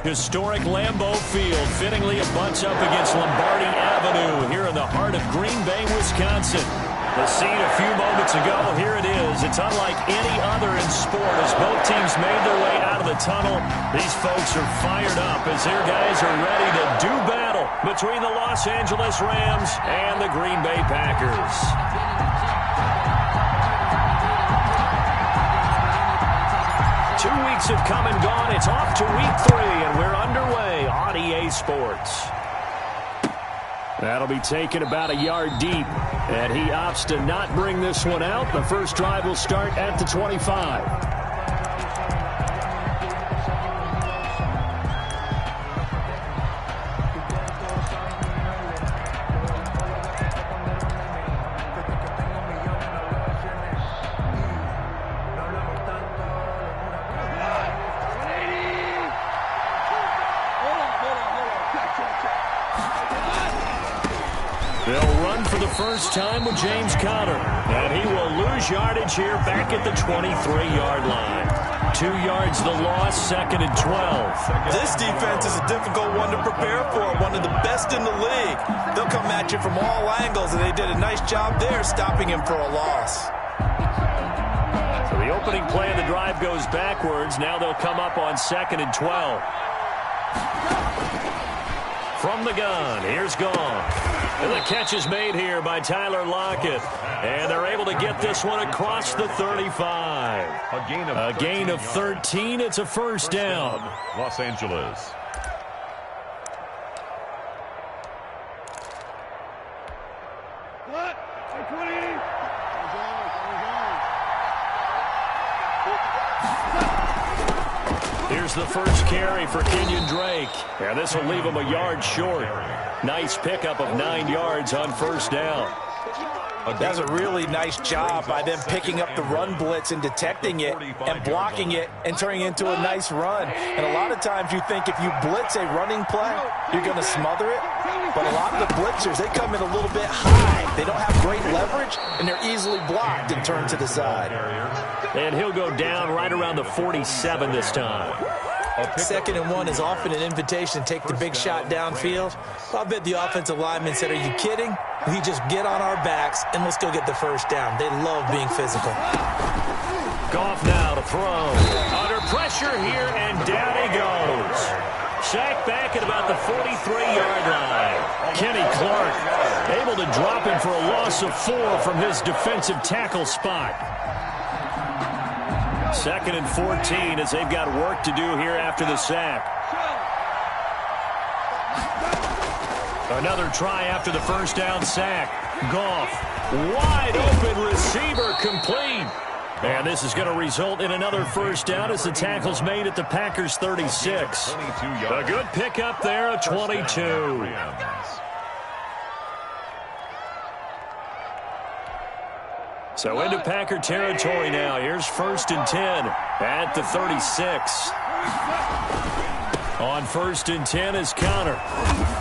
Historic Lambeau Field fittingly abuts up against Lombardi Avenue here in the heart of Green Bay, Wisconsin. The scene a few moments ago, here it is. It's unlike any other in sport as both teams made their way out of the tunnel. These folks are fired up as their guys are ready to do battle between the Los Angeles Rams and the Green Bay Packers. 2 weeks have come and gone. It's off to week 3, and we're underway on EA Sports. That'll be taken about a yard deep, and he opts to not bring this one out. The first drive will start at the 25. First time with James Conner, and he will lose yardage here back at the 23-yard line. 2 yards the loss, 2nd and 12. This defense is a difficult one to prepare for, one of the best in the league. They'll come at you from all angles, and they did a nice job there stopping him for a loss. So the opening play of the drive goes backwards. Now they'll come up on 2nd and 12. From the gun, here's Gone. And the catch is made here by Tyler Lockett. And they're able to get this one across the 35. A gain of 13. It's a first down. Los Angeles. Here's the first carry for Kenyon Drake. And this will leave him a yard short. Nice pickup of 9 yards on first down. That's a really nice job by them picking up the run blitz and detecting it and blocking it and turning it into a nice run. And a lot of times you think if you blitz a running play, you're going to smother it. But a lot of the blitzers, they come in a little bit high. They don't have great leverage, and they're easily blocked and turned to the side. And he'll go down right around the 47 this time. 2nd and 1 is often an invitation to take the big shot downfield. I bet the offensive lineman said, are you kidding? We just get on our backs and let's go get the first down. They love being physical. Goff now to throw. Under pressure here, and down he goes. Sacked back at about the 43-yard line. Kenny Clark able to drop him for a loss of 4 from his defensive tackle spot. 2nd and 14 as they've got work to do here after the sack. Another try after the first down sack. Goff, wide open receiver, complete. And this is going to result in another first down as the tackle's made at the Packers 36. A good pickup there, a 22. So into Packer territory now. Here's 1st and 10 at the 36. On 1st and 10 is Conner.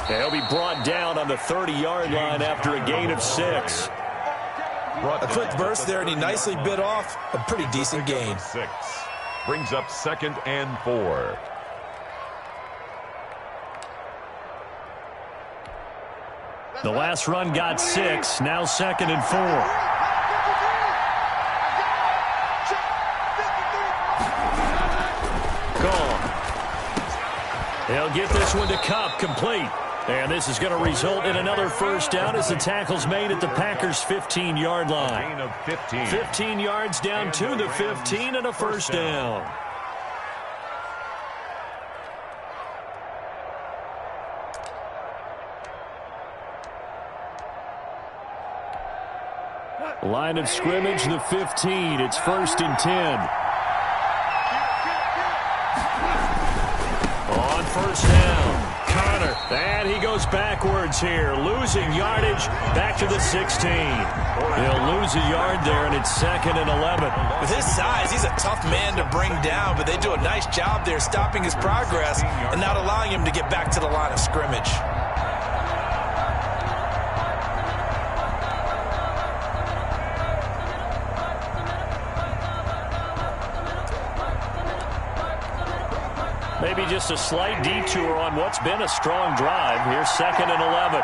He'll be brought down on the 30-yard line after a gain of 6. A quick burst there, and he nicely bit off a pretty decent gain. 6 brings up 2nd and 4. The last run got 6. Now 2nd and 4. He'll get this one to Kupp, complete. And this is going to result in another first down as the tackle's made at the Packers' 15-yard line. Gain of 15. 15 yards down to the 15 and a first down. Line of scrimmage, the 15. It's 1st and 10. On first down, Conner. And he goes backwards here, losing yardage back to the 16. He'll lose a yard there, and it's 2nd and 11. With his size, he's a tough man to bring down, but they do a nice job there stopping his progress and not allowing him to get back to the line of scrimmage. Maybe just a slight detour on what's been a strong drive. Here's 2nd and 11.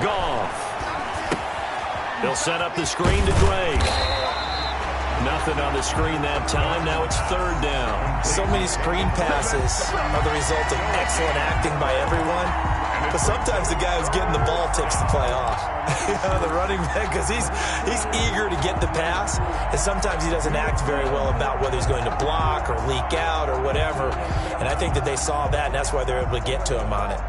Goff. They'll set up the screen to Drake. Nothing on the screen that time. Now it's 3rd down. So many screen passes are the result of excellent acting by everyone. But sometimes the guy who's getting the ball tips the play off. The running back, because he's eager to get the pass, and sometimes he doesn't act very well about whether he's going to block or leak out or whatever. And I think that they saw that, and that's why they're able to get to him on it.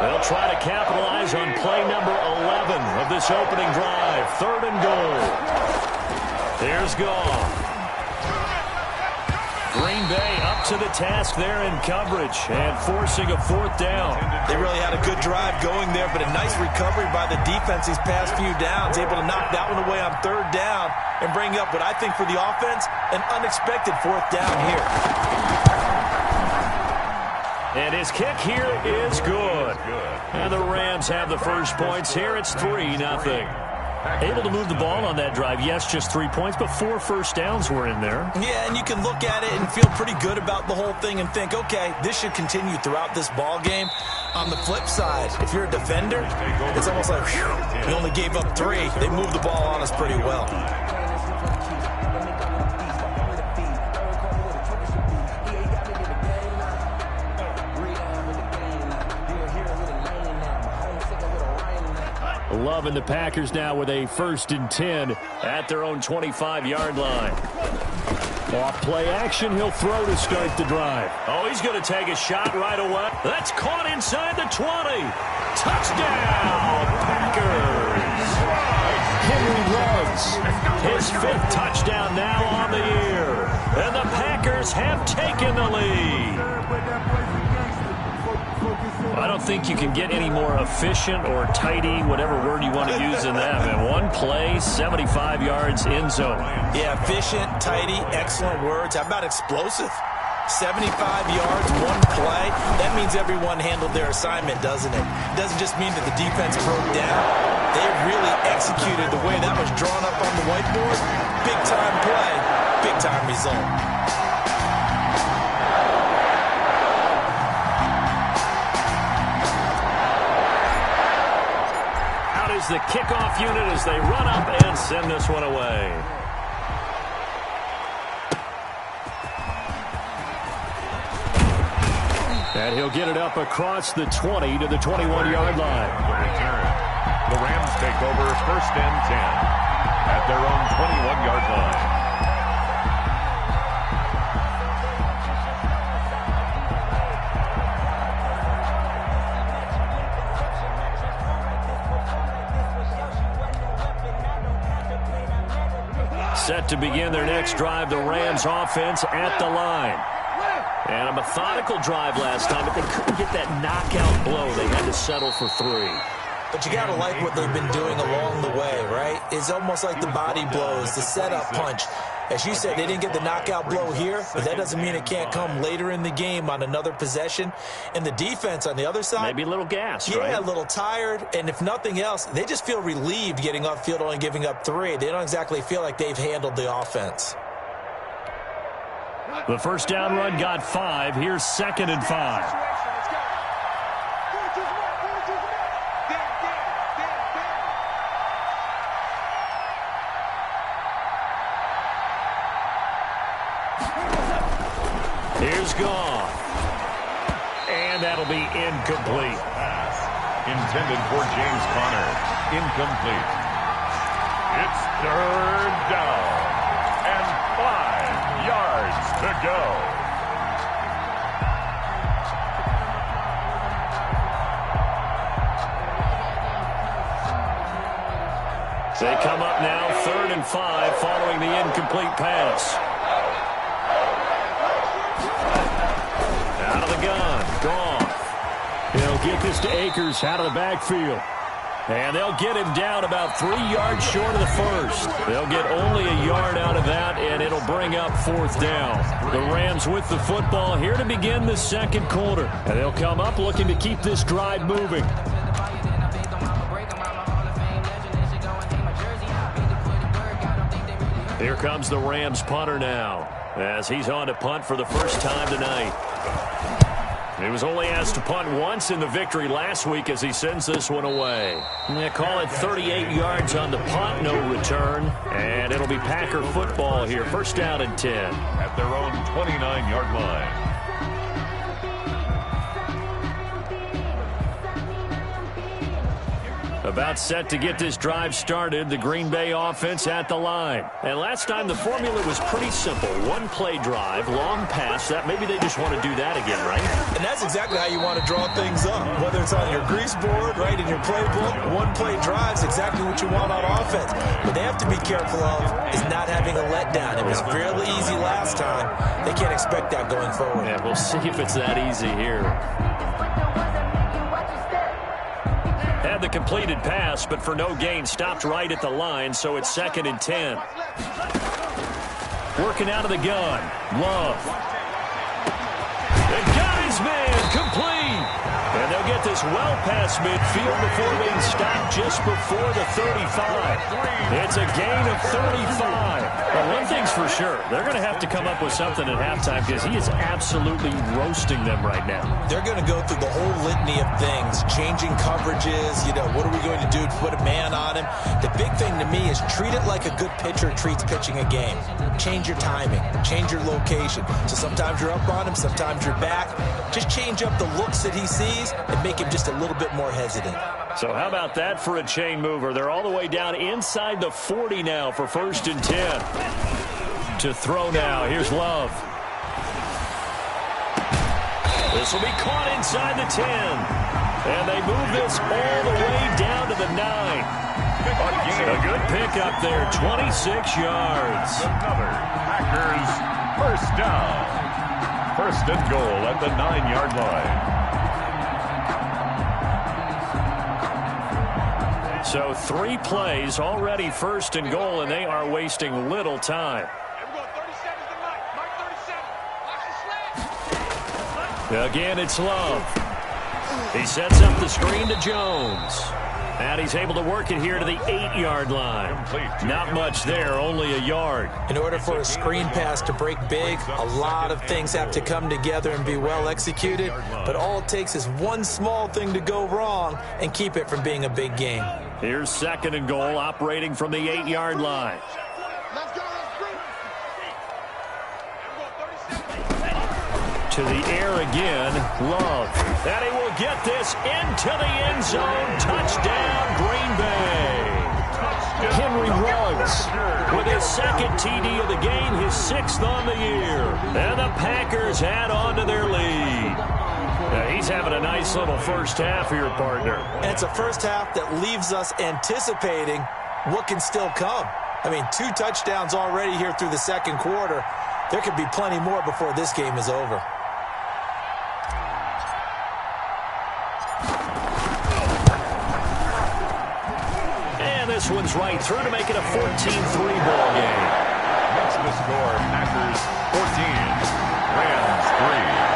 They'll try to capitalize on play number 11 of this opening drive. 3rd and goal. Here's Goff. Green Bay up to the task there in coverage and forcing a 4th down. They really had a good drive going there, but a nice recovery by the defense these past few downs, able to knock that one away on 3rd down and bring up what I think for the offense, an unexpected 4th down here. And his kick here is good. And the Rams have the first points here. It's 3-0. Able to move the ball on that drive. Yes, just 3 points, but 4 first downs were in there. Yeah, and you can look at it and feel pretty good about the whole thing and think, okay, this should continue throughout this ball game. On the flip side, if you're a defender, it's almost like, whew, we only gave up 3. They moved the ball on us pretty well. Loving the Packers now with a 1st and 10 at their own 25-yard line. Off play action, he'll throw to start the drive. Oh, he's going to take a shot right away. That's caught inside the 20. Touchdown, Packers. Henry Ruggs, his 5th touchdown now on the year. And the Packers have taken the lead. I don't think you can get any more efficient or tidy, whatever word you want to use in that. And one play, 75 yards in zone. Yeah, efficient, tidy, excellent words. How about explosive? 75 yards, one play. That means everyone handled their assignment, doesn't it? It doesn't just mean that the defense broke down. They really executed the way that was drawn up on the whiteboard. Big-time play, big-time result. The kickoff unit as they run up and send this one away. And he'll get it up across the 20 to the 21-yard line. The Rams take over 1st and 10 at their own 21-yard line. Set to begin their next drive, the Rams offense at the line. And a methodical drive last time, but they couldn't get that knockout blow. They had to settle for 3. But you got to like what they've been doing along the way, right? It's almost like the body blows, the setup punch. As you said, they didn't get the knockout blow here, but that doesn't mean it can't come later in the game on another possession. And the defense on the other side, maybe a little gassed, yeah, right? a little tired. And if nothing else, they just feel relieved getting off field, only giving up 3. They don't exactly feel like they've handled the offense. The first down run got 5. Here's 2nd and 5. Here's Goff. And that'll be incomplete. Pass intended for James Conner. Incomplete. It's 3rd down and 5 yards to go. They come up now 3rd and 5 following the incomplete pass. Out of the gun, Goff. He'll get this to Akers out of the backfield. And they'll get him down about 3 yards short of the first. They'll get only a yard out of that, and it'll bring up 4th down. The Rams with the football here to begin the 2nd quarter. And they'll come up looking to keep this drive moving. Here comes the Rams punter now. as he's on to punt for the first time tonight. He was only asked to punt once in the victory last week as he sends this one away. They call it 38 yards on the punt, no return. And it'll be Packer football here, first down and 10. At their own 29-yard line. About set to get this drive started, the Green Bay offense at the line. And last time the formula was pretty simple. One-play drive, long pass. That maybe they just want to do that again, right? And that's exactly how you want to draw things up. Whether it's on your grease board, right, in your playbook, one-play drive is exactly what you want on offense. What they have to be careful of is not having a letdown. It was fairly easy last time. They can't expect that going forward. Yeah, we'll see if it's that easy here. Had the completed pass, but for no gain, stopped right at the line, so it's 2nd and 10. Working out of the gun. Love. They got his man complete. And they'll get this well past midfield before being stopped just before the 35. It's a gain of 35. Well, one thing's for sure. They're going to have to come up with something at halftime because he is absolutely roasting them right now. They're going to go through the whole litany of things, changing coverages, what are we going to do to put a man on him? The big thing to me is treat it like a good pitcher treats pitching a game. Change your timing, change your location. So sometimes you're up on him, sometimes you're back. Just change up the looks that he sees and make him just a little bit more hesitant. So how about that for a chain mover? They're all the way down inside the 40 now for 1st and 10. To throw now. Here's Love. This will be caught inside the 10. And they move this all the way down to the 9. A good pickup there, 26 yards. Another Packers first down. 1st and goal at the 9-yard line. So 3 plays already 1st and goal, and they are wasting little time. Again, it's Love. He sets up the screen to Jones. And he's able to work it here to the 8-yard line. Not much there, only a yard. In order for a screen pass to break big, a lot of things have to come together and be well executed. But all it takes is one small thing to go wrong and keep it from being a big game. Here's 2nd and goal, operating from the 8-yard line. To the air again, Love. And he will get this into the end zone. Touchdown, Green Bay. Henry Ruggs with his 2nd TD of the game, his 6th on the year. And the Packers add on to their lead. Now, he's having a nice little first half here, partner. And it's a first half that leaves us anticipating what can still come. I mean, 2 touchdowns already here through the 2nd quarter. There could be plenty more before this game is over. This one's right through to make it a 14-3 ball game. Makes the score Packers 14, Rams 3.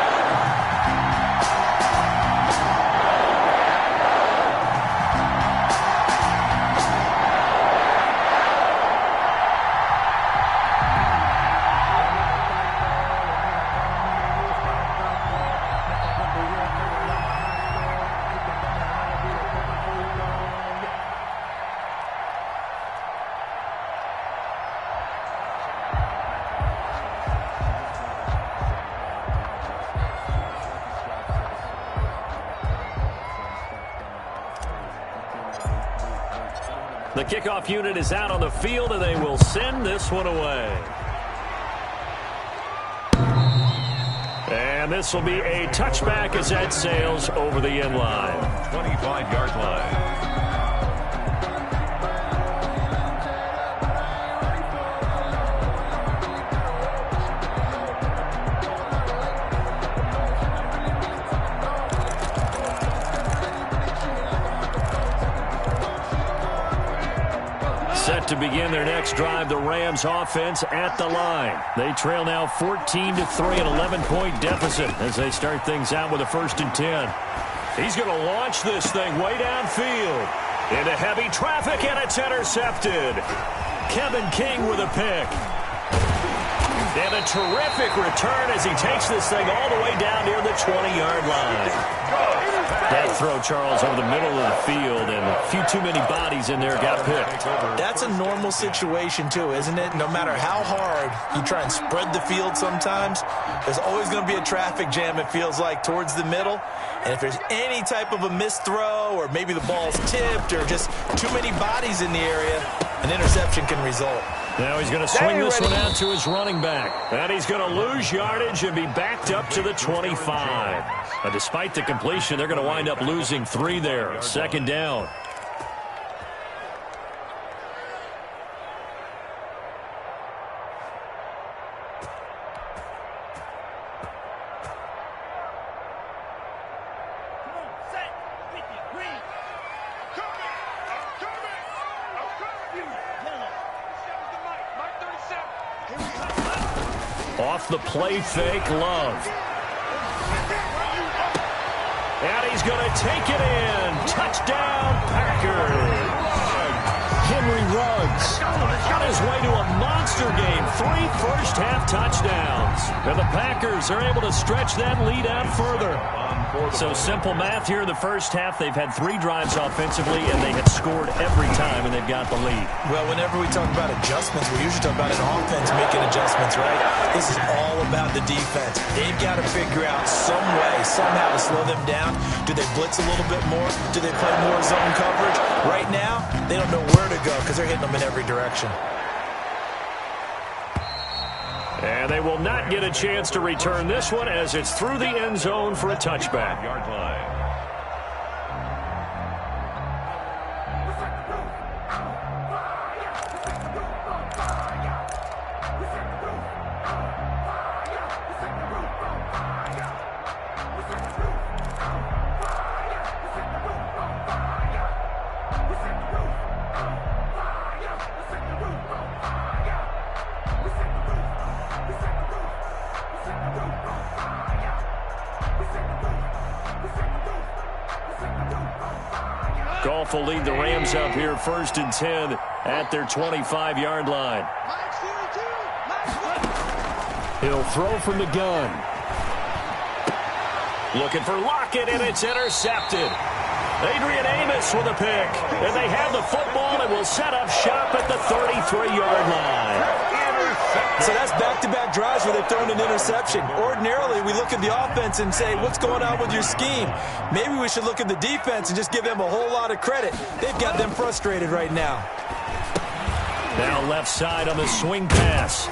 The kickoff unit is out on the field, and they will send this one away. And this will be a touchback as that sails over the end line. 25-yard line. Set to begin their next drive, the Rams offense at the line. They trail now 14-3, an 11-point deficit as they start things out with a 1st and 10. He's going to launch this thing way downfield into heavy traffic, and it's intercepted. Kevin King with a pick. And a terrific return as he takes this thing all the way down near the 20-yard line. That throw, Charles, over the middle of the field, and a few too many bodies in there got picked. That's a normal situation, too, isn't it? No matter how hard you try and spread the field sometimes, there's always going to be a traffic jam, it feels like, towards the middle. And if there's any type of a missed throw, or maybe the ball's tipped, or just too many bodies in the area, an interception can result. Now he's going to swing this one out to his running back. And he's going to lose yardage and be backed up to the 25. But despite the completion, they're going to wind up losing 3 there. Second down. Off the play fake, Love. And he's going to take it in. Touchdown, Packers. Henry Ruggs on his way to a monster game. 3 first-half touchdowns. And the Packers are able to stretch that lead out further. So simple math here in the first half. They've had 3 drives offensively, and they have scored every time, and they've got the lead. Well, whenever we talk about adjustments, we usually talk about an offense making adjustments, right? This is all about the defense. They've got to figure out some way, somehow to slow them down. Do they blitz a little bit more? Do they play more zone coverage? Right now, they don't know where to go because they're hitting them in every direction. And they will not get a chance to return this one as it's through the end zone for a touchback. Yard line. Goff will lead the Rams up here 1st and 10 at their 25-yard line. He'll throw from the gun. Looking for Lockett, and it's intercepted. Adrian Amos with a pick. And they have the football and will set up shop at the 33-yard line. So that's back-to-back drives where they've thrown an interception. Ordinarily, we look at the offense and say, what's going on with your scheme? Maybe we should look at the defense and just give them a whole lot of credit. They've got them frustrated right now. Now left side on the swing pass.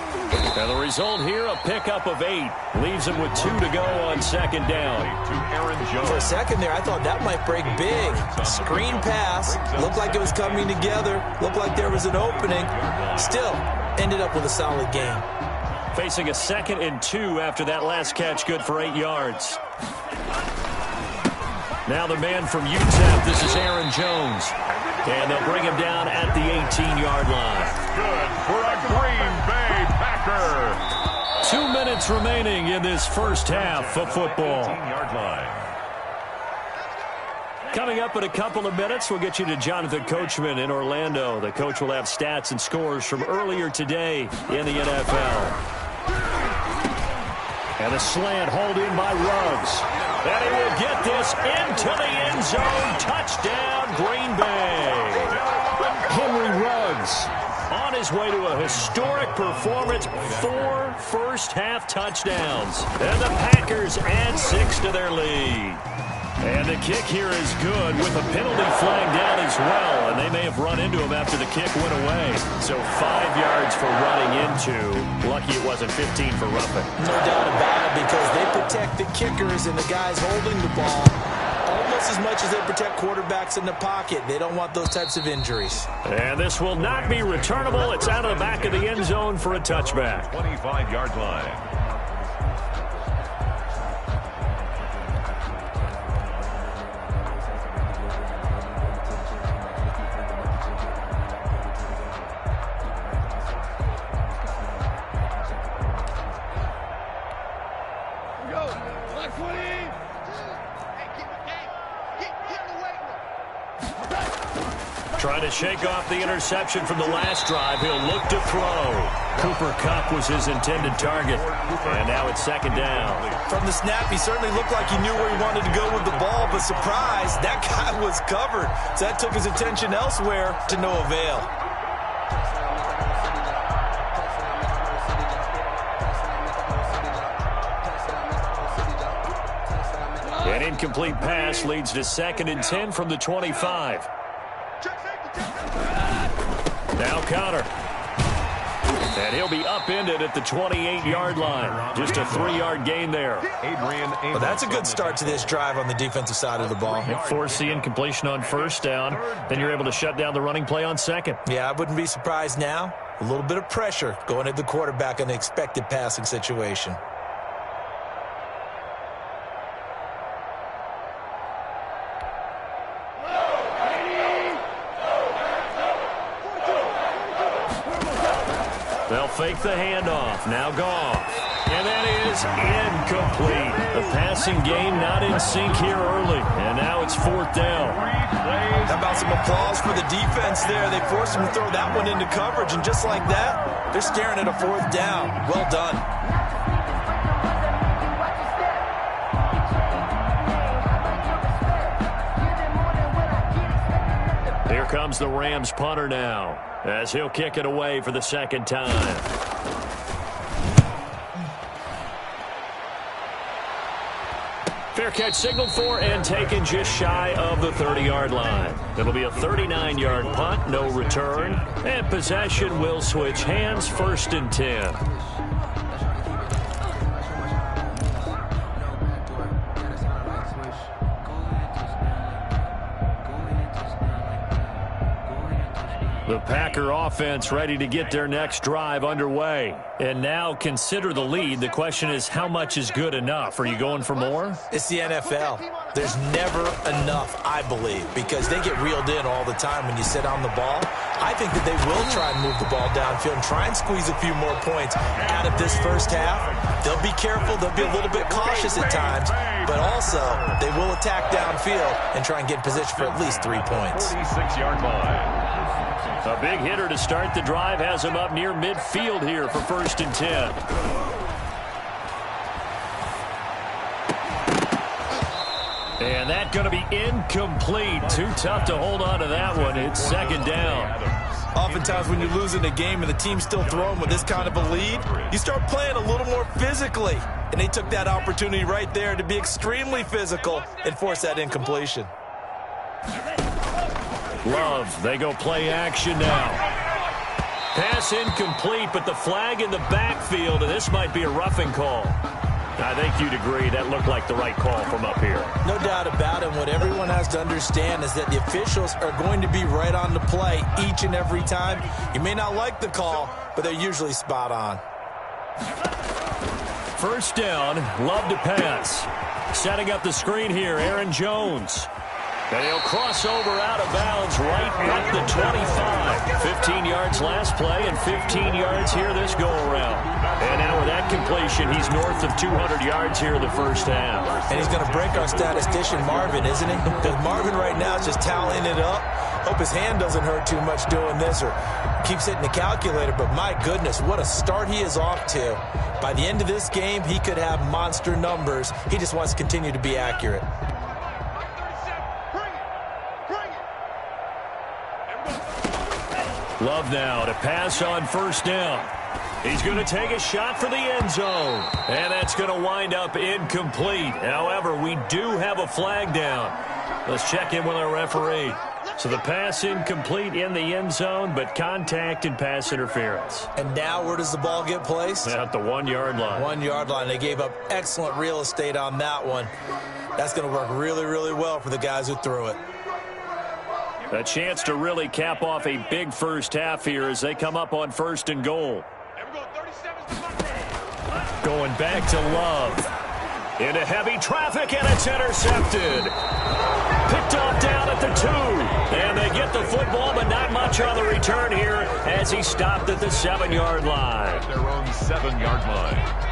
And the result here, a pickup of 8. Leaves him with 2 to go on 2nd down. To Aaron Jones. For a second there, I thought that might break big. Screen pass. Looked like it was coming together. Looked like there was an opening. Still, ended up with a solid game. Facing a 2nd and 2 after that last catch, good for 8 yards. Now the man from UTEP, this is Aaron Jones. And they'll bring him down at the 18-yard line. Good for a Green Bay Packer. 2 minutes remaining in this first half of football. 18-yard line. Coming up in a couple of minutes, we'll get you to Jonathan Coachman in Orlando. The coach will have stats and scores from earlier today in the NFL. And a slant hauled in by Ruggs. And he will get this into the end zone. Touchdown, Green Bay. Henry Ruggs on his way to a historic performance. 4 first-half touchdowns. And the Packers add 6 to their lead. And the kick here is good with a penalty flag down as well. And they may have run into him after the kick went away. So 5 yards for running into. Lucky it wasn't 15 for roughing. No doubt about it, because they protect the kickers and the guys holding the ball almost as much as they protect quarterbacks in the pocket. They don't want those types of injuries. And this will not be returnable. It's out of the back of the end zone for a touchback. 25-yard line. Trying to shake off the interception from the last drive. He'll look to throw. Cooper Kupp was his intended target. And now it's second down. From the snap, he certainly looked like he knew where he wanted to go with the ball, but surprise, that guy was covered. So that took his attention elsewhere to no avail. An incomplete pass leads to 2nd and 10 from the 25. Now Connor. And he'll be upended at the 28-yard line. Just a 3-yard gain there. Well, that's a good start to this drive on the defensive side of the ball. Force the incompletion on first down. Then you're able to shut down the running play on second. Yeah, I wouldn't be surprised now. A little bit of pressure going at the quarterback in the expected passing situation. They'll fake the handoff. Now Goff. And that is incomplete. The passing game not in sync here early. And now it's 4th down. How about some applause for the defense there? They forced him to throw that one into coverage. And just like that, they're staring at a 4th down. Well done. Here comes the Rams punter now, as he'll kick it away for the 2nd time. Fair catch signaled for and taken just shy of the 30-yard line. It'll be a 39-yard punt, no return, and possession will switch hands, 1st and 10. The Packer offense ready to get their next drive underway. And now consider the lead. The question is, how much is good enough? Are you going for more? It's the NFL. There's never enough, I believe, because they get reeled in all the time when you sit on the ball. I think that they will try and move the ball downfield and try and squeeze a few more points out of this first half. They'll be careful. They'll be a little bit cautious at times, but also they will attack downfield and try and get in position for at least 3 points. 46-yard line. A big hitter to start the drive has him up near midfield here for 1st and 10. And that's going to be incomplete. Too tough to hold on to that one. It's 2nd down. Oftentimes when you're losing a game and the team's still throwing with this kind of a lead, you start playing a little more physically. And they took that opportunity right there to be extremely physical and force that incompletion. Love, they go play action now. Pass incomplete, but the flag in the backfield, and this might be a roughing call. I think you'd agree that looked like the right call from up here. No doubt about it. What everyone has to understand is that the officials are going to be right on the play each and every time. You may not like the call, but they're usually spot on. 1st down, Love to pass. Setting up the screen here, Aaron Jones. And he'll cross over out of bounds right at the 25. 15 yards last play and 15 yards here this go-around. And now with that completion, he's north of 200 yards here in the first half. And he's going to break our statistician Marvin, isn't he? Because Marvin right now is just tallying it up. Hope his hand doesn't hurt too much doing this or keeps hitting the calculator. But my goodness, what a start he is off to. By the end of this game, he could have monster numbers. He just wants to continue to be accurate. Love now to pass on 1st down. He's going to take a shot for the end zone. And that's going to wind up incomplete. However, we do have a flag down. Let's check in with our referee. So the pass incomplete in the end zone, but contact and pass interference. And now where does the ball get placed? At the 1-yard line. 1-yard line. They gave up excellent real estate on that one. That's going to work really, really well for the guys who threw it. A chance to really cap off a big first half here as they come up on 1st and goal. Going back to Love. Into heavy traffic, and it's intercepted. Picked off down at the 2. And they get the football, but not much on the return here as he stopped at the 7-yard line. At their own 7-yard line.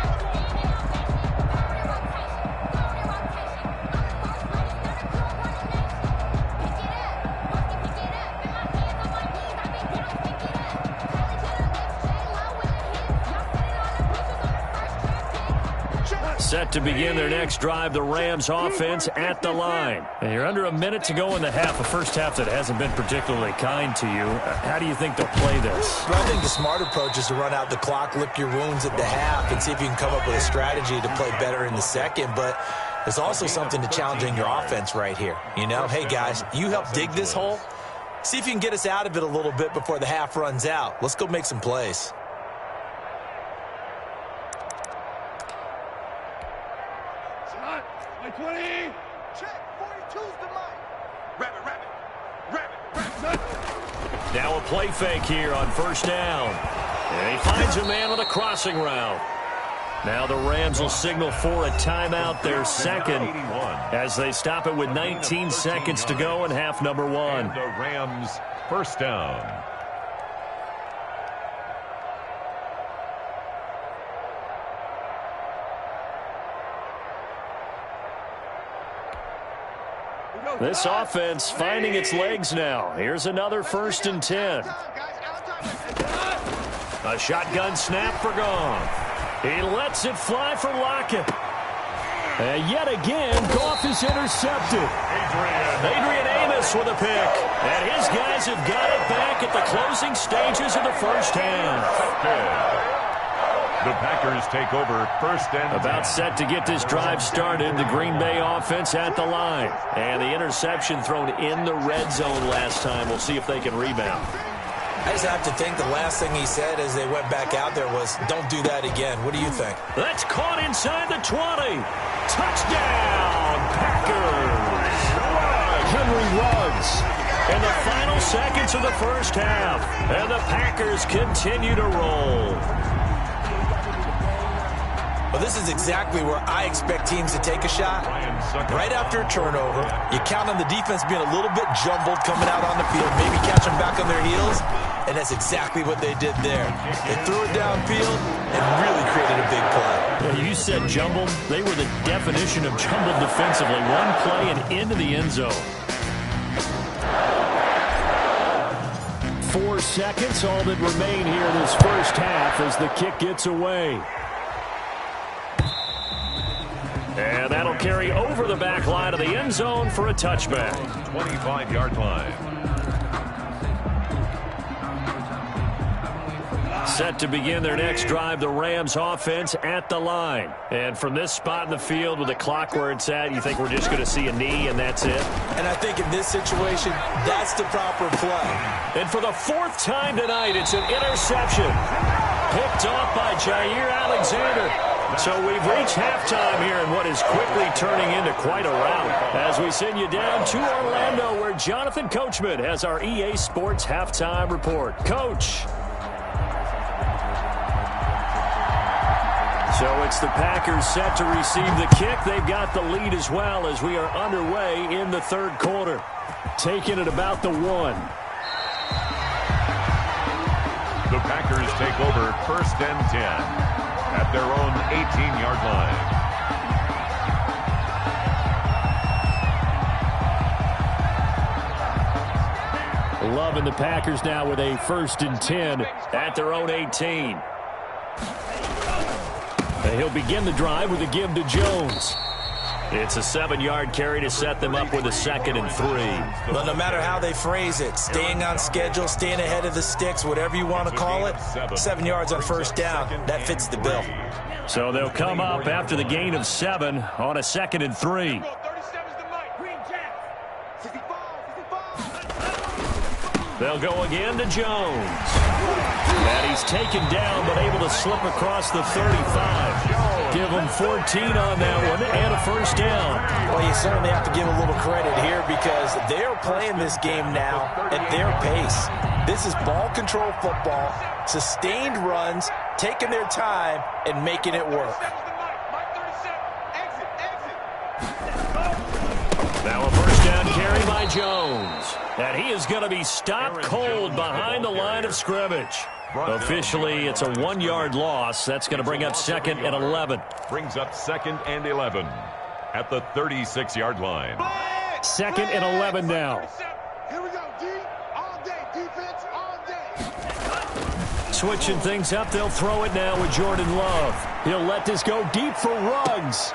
Set to begin their next drive, the Rams offense at the line. And you're under a minute to go in the half, a first half that hasn't been particularly kind to you. How do you think they'll play this? Well, I think the smart approach is to run out the clock, lick your wounds at the half, and see if you can come up with a strategy to play better in the second. But there's also something to challenging your offense right here. You know, hey, guys, you help dig this hole. See if you can get us out of it a little bit before the half runs out. Let's go make some plays. Now a play fake here on first down. And he finds a man with a crossing route. Now the Rams will signal for a timeout, their second, as they stop it with 19 seconds to go in half number one. And the Rams first down. This offense finding its legs now. Here's another 1st and 10. A shotgun snap for Goff. He lets it fly for Lockett. And yet again, Goff is intercepted. Adrian Amos with a pick. And his guys have got it back at the closing stages of the first half. The Packers take over first and about 10. Set to get this drive started. The Green Bay offense at the line. And the interception thrown in the red zone last time. We'll see if they can rebound. I just have to think the last thing he said as they went back out there was, don't do that again. What do you think? That's caught inside the 20. Touchdown, Packers. Henry Ruggs in the final seconds of the first half. And the Packers continue to roll. Well, this is exactly where I expect teams to take a shot. Right after a turnover, you count on the defense being a little bit jumbled coming out on the field, maybe catch them back on their heels, and that's exactly what they did there. They threw it downfield and really created a big play. You said jumbled. They were the definition of jumbled defensively. One play and into the end zone. 4 seconds, all that remain here in this first half as the kick gets away. And that'll carry over the back line of the end zone for a touchback. 25-yard line. Set to begin their next drive, the Rams offense at the line. And from this spot in the field with the clock where it's at, you think we're just going to see a knee and that's it? And I think in this situation, that's the proper play. And for the 4th time tonight, it's an interception. Picked off by Jair Alexander. So we've reached halftime here in what is quickly turning into quite a rout as we send you down to Orlando where Jonathan Coachman has our EA Sports Halftime Report. Coach. So it's the Packers set to receive the kick. They've got the lead as well as we are underway in the 3rd quarter. Taking it about the 1. The Packers take over first and 10. At their own 18-yard line. Loving the Packers now with a 1st and 10 at their own 18. And he'll begin the drive with a give to Jones. It's a 7-yard carry to set them up with a 2nd and 3. But no matter how they phrase it, staying on schedule, staying ahead of the sticks, whatever you want to call it, 7 yards on first down, that fits the bill. So they'll come up after the gain of 7 on a 2nd and 3. They'll go again to Jones. And he's taken down but able to slip across the 35. Give him 14 on that one and a first down. Well, you certainly have to give a little credit here because they're playing this game now at their pace. This is ball control football, sustained runs, taking their time and making it work. Now a first down carry by Jones. And he is going to be stopped cold behind the line of scrimmage. Officially, it's a 1-yard loss. That's going to bring up 2nd and 11. Brings up 2nd and 11 at the 36-yard line. 2nd and 11 now. Here we go, D. All day. Defense all day. Switching things up, they'll throw it now with Jordan Love. He'll let this go deep for Ruggs.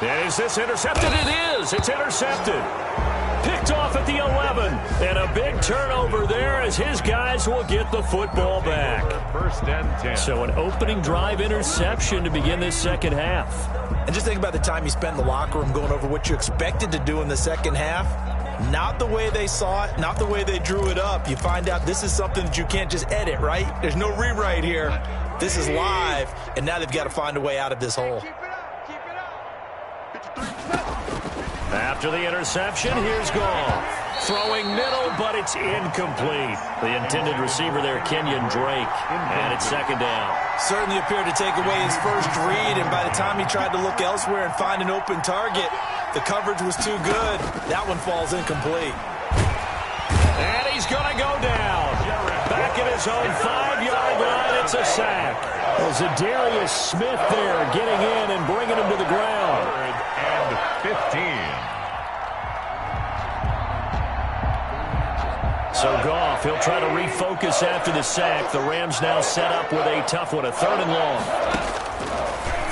Is this intercepted? It is. It's intercepted. Picked off at the 11. And a big turnover there as his guys will get the football back. First and 10. So an opening drive interception to begin this second half. And just think about the time you spent in the locker room going over what you expected to do in the second half. Not the way they saw it, not the way they drew it up. You find out this is something that you can't just edit, right? There's no rewrite here. This is live, and now they've got to find a way out of this hole. After the interception, here's Goff. Throwing middle, but it's incomplete. The intended receiver there, Kenyon Drake. And it's second down. Certainly appeared to take away his first read, and by the time he tried to look elsewhere and find an open target, the coverage was too good. That one falls incomplete. And he's going to go down. Back at his own 5-yard line, it's a sack. Well, Zadarius Smith there getting in and bringing him to the ground. And 15. So Goff, he'll try to refocus after the sack. The Rams now set up with a tough one, a 3rd and long.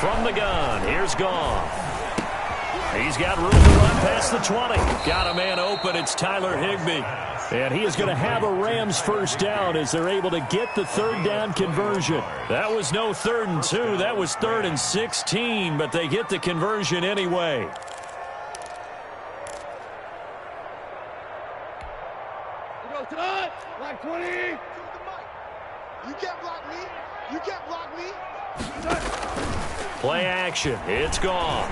From the gun, here's Goff. He's got room to run past the 20. Got a man open. It's Tyler Higbee. And he is going to have a Rams first down as they're able to get the 3rd down conversion. That was no 3rd and 2. That was 3rd and 16, but they get the conversion anyway. Tonight, like 20. You can't block me. You can't block me. Play action. It's Goff.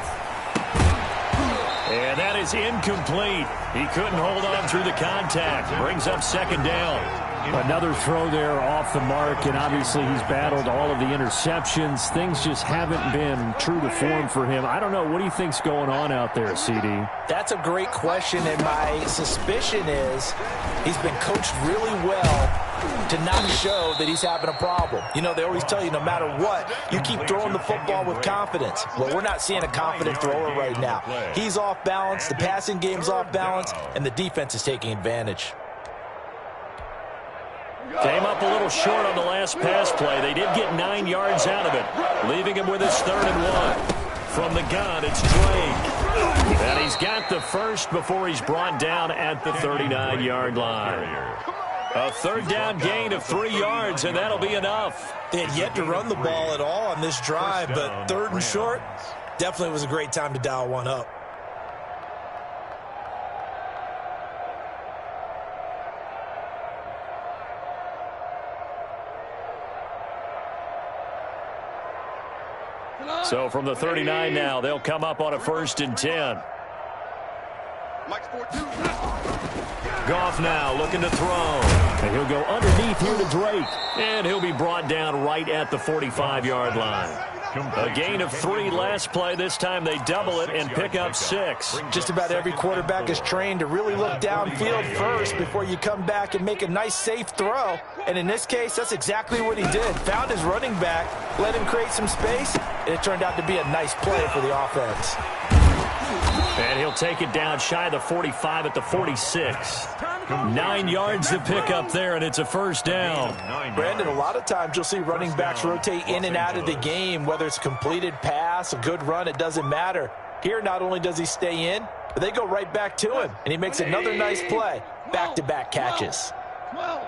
And that is incomplete. He couldn't hold on through the contact. Brings up second down. Another throw there off the mark, and obviously he's battled all of the interceptions. Things just haven't been true to form for him. I don't know. What do you think's going on out there, CD? That's a great question, and my suspicion is he's been coached really well to not show that he's having a problem. You know, they always tell you no matter what, you keep throwing the football with confidence. Well, we're not seeing a confident thrower right now. He's off balance, the passing game's off balance, and the defense is taking advantage. Came up a little short on the last pass play. They did get 9 yards out of it, leaving him with his 3rd and 1. From the gun, it's Drake. And he's got the first before he's brought down at the 39-yard line. A 3rd down gain of 3 yards, and that'll be enough. They had yet to run the ball at all on this drive, but 3rd and short definitely was a great time to dial one up. So from the 39 now, they'll come up on a 1st and 10. Goff now looking to throw. And he'll go underneath here to Drake. And he'll be brought down right at the 45-yard line. A gain of 3 last play. This time they double it and pick up 6. Just about every quarterback is trained to really look downfield first before you come back and make a nice, safe throw. And in this case, that's exactly what he did. Found his running back, let him create some space, and it turned out to be a nice play for the offense. And he'll take it down shy of the 45 at the 46. 9 yards to pick up there, and it's a 1st down. Brandon, a lot of times you'll see running backs rotate in and out of the game, whether it's a completed pass, a good run, it doesn't matter. Here, not only does he stay in, but they go right back to him, and he makes another nice play. Back-to-back catches. 12.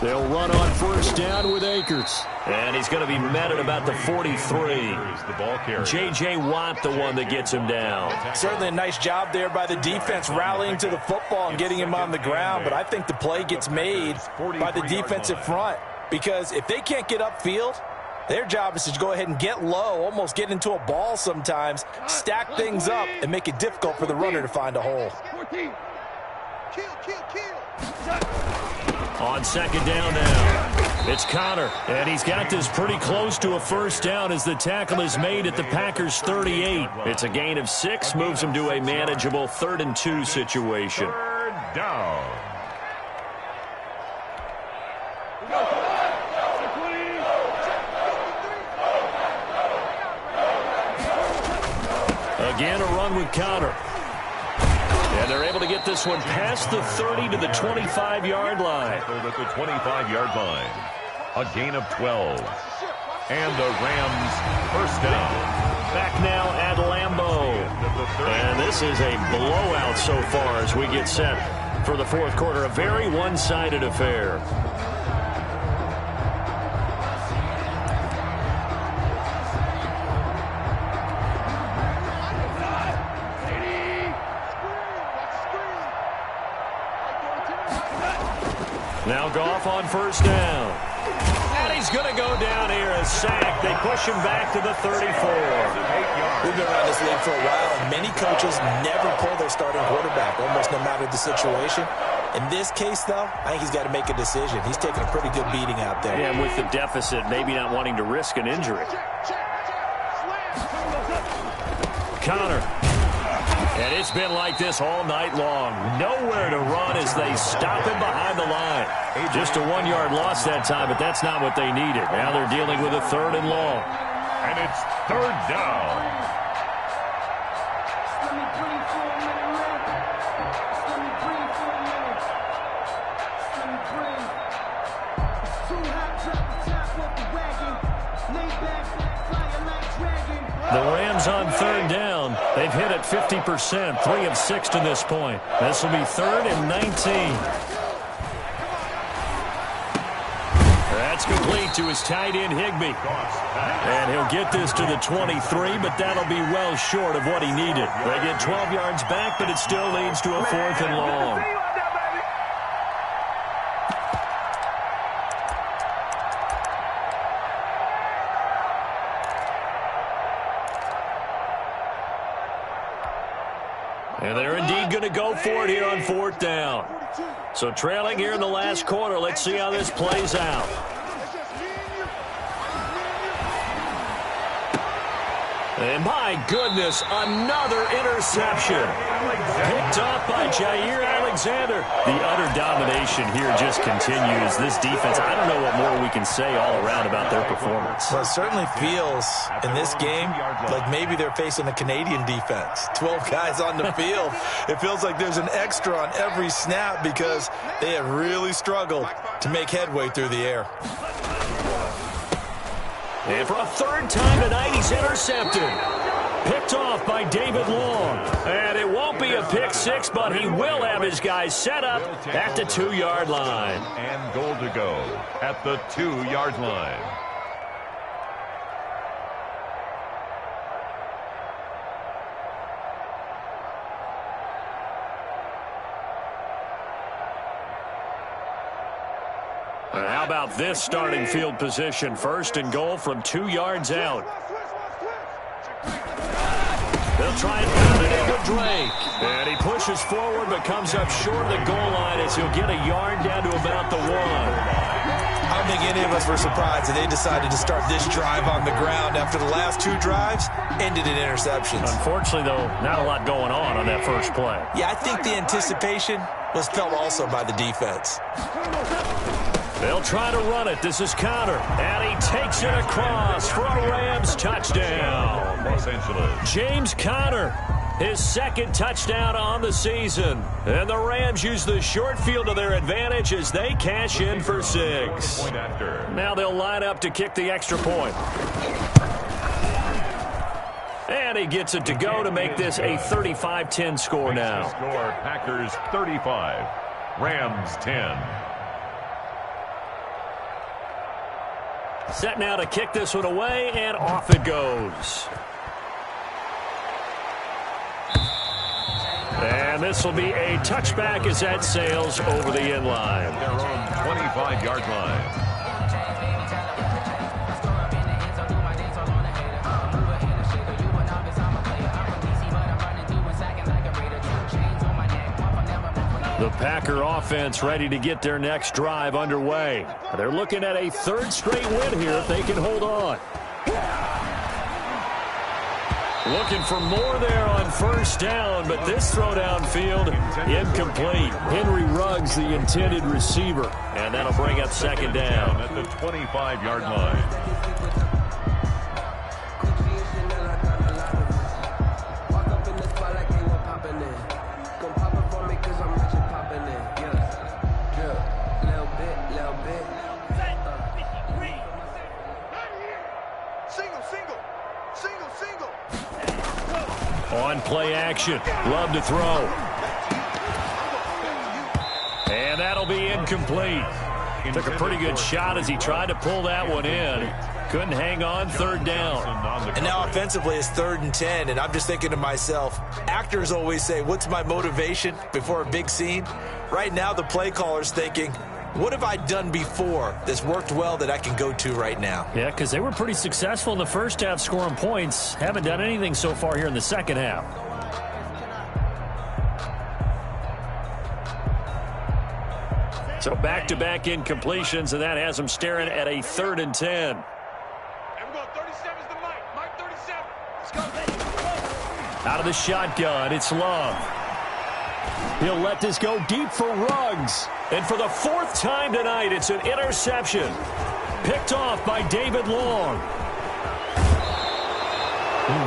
They'll run on 1st down with Akers. And he's going to be met at about the 43. J.J. Watt, the one that gets him down. Certainly a nice job there by the defense rallying to the football and getting him on the ground. But I think the play gets made by the defensive front. Because if they can't get upfield, their job is to go ahead and get low, almost get into a ball sometimes, stack things up, and make it difficult for the runner to find a hole. 14. Kill. On 2nd down now, it's Connor, and he's got this pretty close to a 1st down as the tackle is made at the Packers' 38. It's a gain of 6, moves him to a manageable 3rd and 2 situation. 3rd down. Again, a run with Connor. And they're able to get this one past the 30 to the 25-yard line. At the 25-yard line. A gain of 12. And the Rams first down. Back now at Lambeau. And this is a blowout so far as we get set for the fourth quarter. A very one-sided affair. Now Goff on first down. And he's going to go down here, a sack. They push him back to the 34. We've been around this league for a while, and many coaches never pull their starting quarterback, almost no matter the situation. In this case, though, I think he's got to make a decision. He's taking a pretty good beating out there. Yeah, and with the deficit, maybe not wanting to risk an injury. Connor. And it's been like this all night long. Nowhere to run as they stop him behind the line. Just a 1-yard loss that time, but that's not what they needed. Now they're dealing with a 3rd and long. And it's 3rd down. The Rams on 3rd down. They've hit it 50%, 3 of 6 to this point. This will be 3rd and 19. That's complete to his tight end, Higbee. And he'll get this to the 23, but that'll be well short of what he needed. They get 12 yards back, but it still leads to a 4th and long. And they're indeed going to go for it here on 4th down. So trailing here in the last quarter. Let's see how this plays out. And my goodness, another interception. Picked off by Jair Alexander. The utter domination here just continues. This defense, I don't know what more we can say all around about their performance. Well, it certainly feels in this game like maybe they're facing a Canadian defense. 12 guys on the field. It feels like there's an extra on every snap because they have really struggled to make headway through the air. And for a 3rd time tonight, he's intercepted. Picked off by David Long. And it won't be a pick 6, but he will have his guys set up at the 2-yard line. And goal to go at the 2-yard line. How about this starting field position? 1st and goal from 2 yards out. They'll try and pound it in with Drake. And he pushes forward but comes up short of the goal line as he'll get a yard down to about the 1. I don't think any of us were surprised that they decided to start this drive on the ground after the last 2 drives ended in interceptions. Unfortunately, though, not a lot going on that first play. Yeah, I think the anticipation was felt also by the defense. They'll try to run it. This is Connor. And he takes it across for a Rams touchdown. Los Angeles. James Conner, his 2nd touchdown on the season. And the Rams use the short field to their advantage as they cash in for 6. Now they'll line up to kick the extra point. And he gets it to go to make this a 35-10 score now. Score Packers 35, Rams 10. Set now to kick this one away, and off it goes. And this will be a touchback as that sails over the end line. Their own 25-yard line. The Packer offense ready to get their next drive underway. They're looking at a 3rd straight win here if they can hold on. Looking for more there on 1st down, but this throw downfield incomplete. Henry Ruggs, the intended receiver, and that'll bring up 2nd down. At the 25-yard line. On play action. Love to throw. And that'll be incomplete. Took a pretty good shot as he tried to pull that one in. Couldn't hang on, third down. And now offensively it's 3rd and 10, and I'm just thinking to myself, actors always say, what's my motivation before a big scene? Right now the play caller's thinking, what have I done before that's worked well that I can go to right now? Yeah, because they were pretty successful in the first half scoring points. Haven't done anything so far here in the second half. So back-to-back incompletions, and that has them staring at a 3rd and 10. Out of the shotgun, it's Love. He'll let this go deep for Ruggs. And for the 4th time tonight, it's an interception. Picked off by David Long.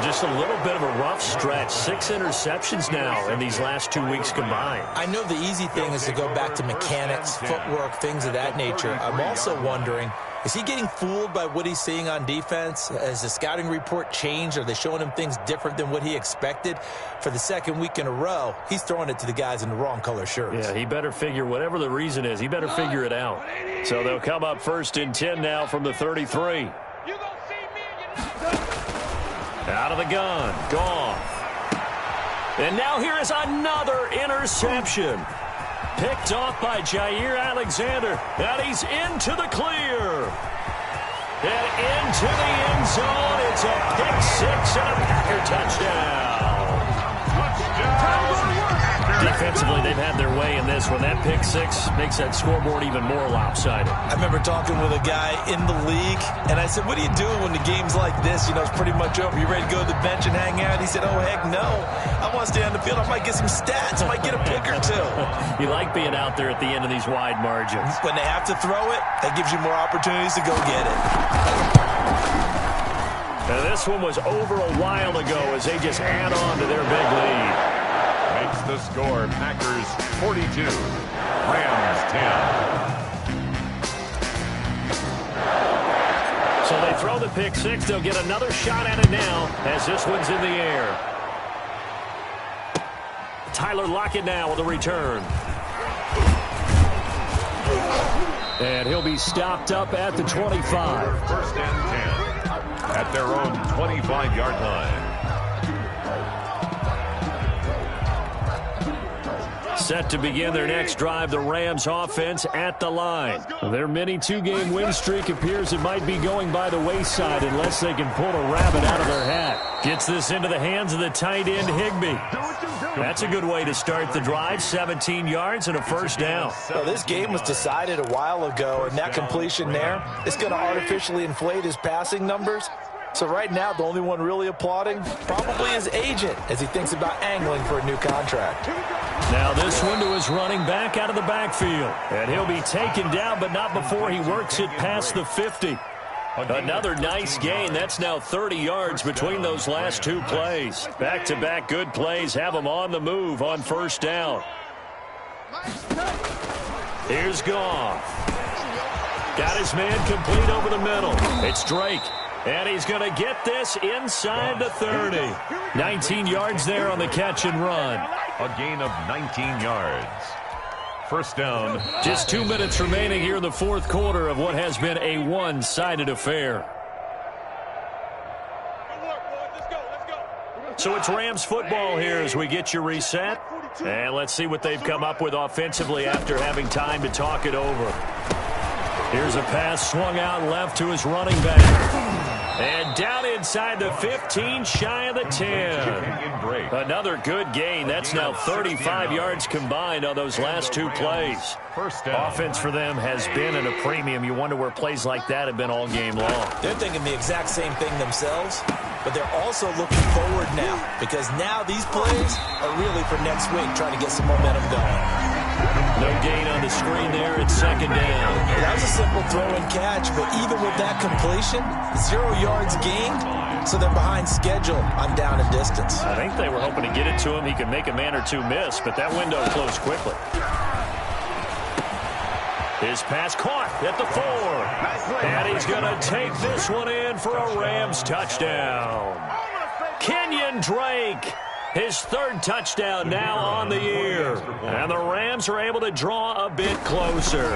Just a little bit of a rough stretch. 6 interceptions now in these last 2 weeks combined. I know the easy thing is to go back to mechanics, footwork, things of that nature. I'm also wondering, is he getting fooled by what he's seeing on defense? Has the scouting report changed? Are they showing him things different than what he expected? For the 2nd week in a row, he's throwing it to the guys in the wrong color shirts. Yeah, he better figure, whatever the reason is, he better figure it out. So they'll come up 1st and 10 now from the 33. Out of the gun, Goff. And now here is another interception. Picked off by Jair Alexander. And he's into the clear. And into the end zone. It's a pick-6 and a Packer touchdown. Defensively, they've had their way in this one. That pick-6 makes that scoreboard even more lopsided. I remember talking with a guy in the league, and I said, what do you do when the game's like this? You know, it's pretty much over. You ready to go to the bench and hang out? He said, oh, heck no. I want to stay on the field. I might get some stats. I might get a pick or two. You like being out there at the end of these wide margins. When they have to throw it, that gives you more opportunities to go get it. Now, this one was over a while ago as they just add on to their big lead. Makes the score Packers 42, Rams 10. So they throw the pick-6. They'll get another shot at it now as this one's in the air. Tyler Lockett now with a return. And he'll be stopped up at the 25. 1st and 10 at their own 25-yard line. Set to begin their next drive, the Rams offense at the line. Their mini 2-game win streak appears it might be going by the wayside unless they can pull a rabbit out of their hat. Gets this into the hands of the tight end, Higbee. That's a good way to start the drive, 17 yards and a 1st down. Well, this game was decided a while ago, and that completion there is going to artificially inflate his passing numbers. So right now, the only one really applauding probably his agent as he thinks about angling for a new contract. Now this one to his running back out of the backfield. And he'll be taken down, but not before he works it past the 50. Another nice gain. That's now 30 yards between those last 2 plays. Back-to-back good plays have him on the move on 1st down. Here's Goff. Got his man complete over the middle. It's Drake. And he's going to get this inside the 30. 19 yards there on the catch and run. A gain of 19 yards. 1st down. Just 2 minutes remaining here in the 4th quarter of what has been a one-sided affair. So it's Rams football here as we get you reset. And let's see what they've come up with offensively after having time to talk it over. Here's a pass swung out left to his running back. And down inside the 15, shy of the 10. Another good gain. That's now 35 yards combined on those last 2 plays. Offense for them has been at a premium. You wonder where plays like that have been all game long. They're thinking the exact same thing themselves, but they're also looking forward now because now these plays are really for next week, trying to get some momentum going. No gain on the screen there. It's 2nd down. That was a simple throw and catch, but even with that completion, 0 yards gained, so they're behind schedule on down and distance. I think they were hoping to get it to him. He could make a man or 2 miss, but that window closed quickly. His pass caught at the 4. And he's going to take this one in for a Rams touchdown. Kenyon Drake His third touchdown now on the year. And the Rams are able to draw a bit closer.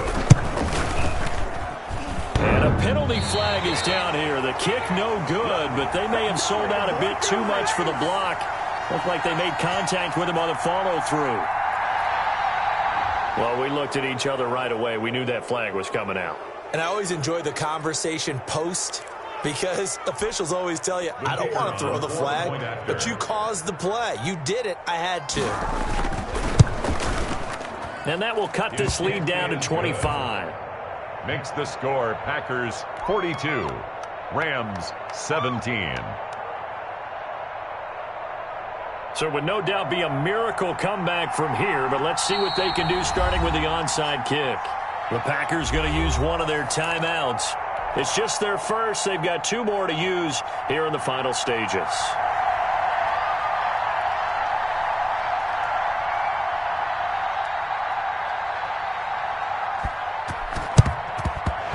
And a penalty flag is down here. The kick no good, but they may have sold out a bit too much for the block. Looked like they made contact with him on the follow-through. Well, we looked at each other right away. We knew that flag was coming out. And I always enjoy the conversation post, because officials always tell you, I don't want to throw the flag, but you caused the play. You did it. I had to. And that will cut this lead down to 25. Makes the score Packers 42, Rams 17. So it would no doubt be a miracle comeback from here, but let's see what they can do starting with the onside kick. The Packers going to use one of their timeouts. It's just their first. They've got 2 more to use here in the final stages.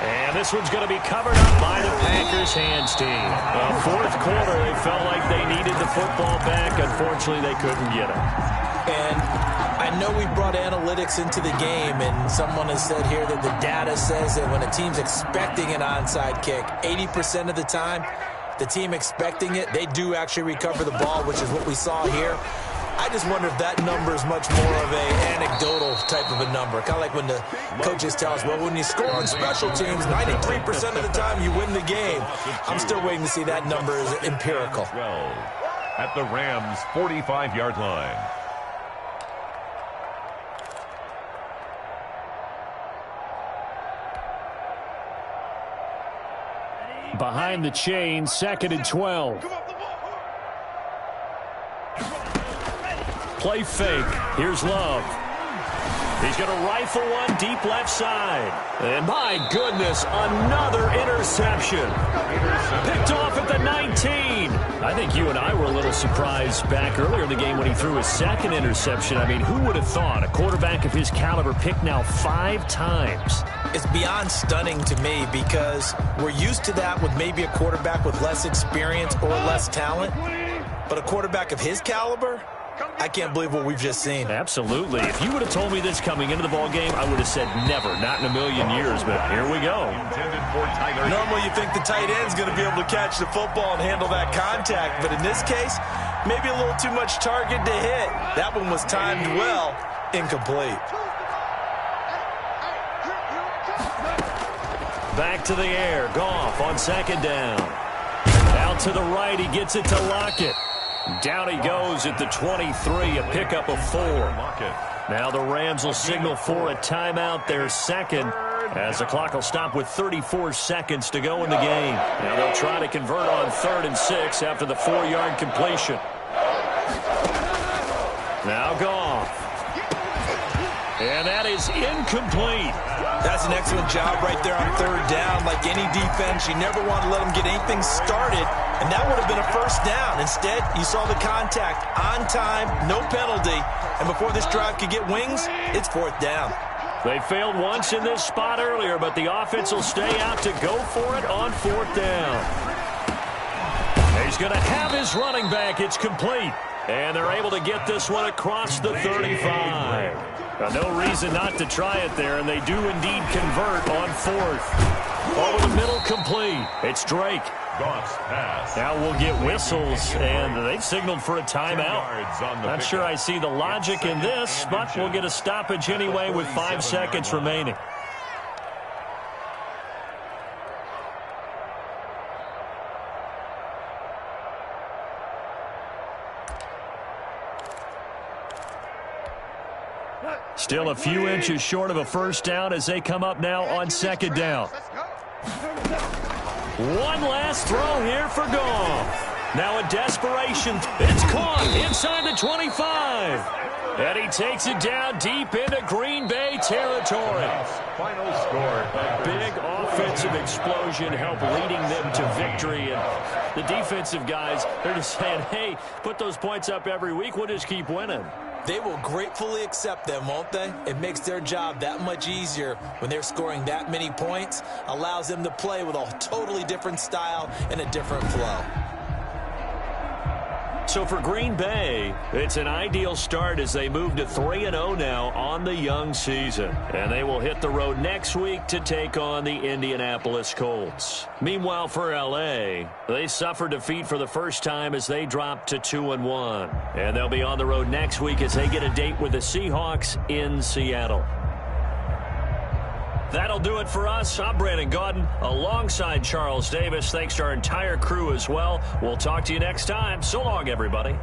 And this one's going to be covered up by the Packers hands team. Well, fourth quarter, they felt like they needed the football back. Unfortunately, they couldn't get it. And I know we brought analytics into the game, and someone has said here that the data says that when a team's expecting an onside kick, 80% of the time, the team expecting it, they do actually recover the ball, which is what we saw here. I just wonder if that number is much more of a anecdotal type of a number. Kind of like when the coaches tell us, well, when you score on special teams, 93% of the time you win the game. I'm still waiting to see that number is empirical. 12 at the Rams' 45-yard line. Behind the chain, 2nd and 12. Play fake. Here's Love. He's going to rifle one deep left side. And my goodness, another interception. Picked off at the 19. I think you and I were a little surprised back earlier in the game when he threw his 2nd interception. I mean, who would have thought a quarterback of his caliber picked now 5 times? It's beyond stunning to me, because we're used to that with maybe a quarterback with less experience or less talent. But a quarterback of his caliber, I can't believe what we've just seen. Absolutely. If you would have told me this coming into the ball game, I would have said never, not in a million years, but here we go. Normally you think the tight end's going to be able to catch the football and handle that contact, but in this case, maybe a little too much target to hit. That one was timed well, incomplete. Back to the air. Goff on 2nd down. Out to the right. He gets it to Lockett. Down he goes at the 23, a pickup of 4. Now the Rams will signal for a timeout, their 2nd, as the clock will stop with 34 seconds to go in the game. Now they'll try to convert on 3rd and 6 after the 4-yard completion. Now Goff. And that is incomplete. That's an excellent job right there on 3rd down. Like any defense, you never want to let them get anything started, and that would have been a 1st down. Instead, you saw the contact on time, no penalty, and before this drive could get wings, it's 4th down. They failed once in this spot earlier, but the offense will stay out to go for it on 4th down. He's going to have his running back. It's complete. And they're able to get this one across the 35. No reason not to try it there, and they do indeed convert on 4th. Over the middle, complete. It's Drake. Now we'll get whistles, and they've signaled for a timeout. Not sure I see the logic in this, but we'll get a stoppage anyway with 5 seconds remaining. Still a few inches short of a 1st down as they come up now on 2nd down. One last throw here for Goff. Now in desperation, it's caught inside the 25. And he takes it down deep into Green Bay territory. Final score. A big offensive explosion helped leading them to victory. And the defensive guys, they're just saying, hey, put those points up every week. We'll just keep winning. They will gratefully accept them, won't they? It makes their job that much easier when they're scoring that many points. Allows them to play with a totally different style and a different flow. So for Green Bay, it's an ideal start as they move to 3-0 now on the young season. And they will hit the road next week to take on the Indianapolis Colts. Meanwhile, for L.A., they suffered defeat for the first time as they dropped to 2-1. And they'll be on the road next week as they get a date with the Seahawks in Seattle. That'll do it for us. I'm Brandon Gaudin alongside Charles Davis. Thanks to our entire crew as well. We'll talk to you next time. So long, everybody.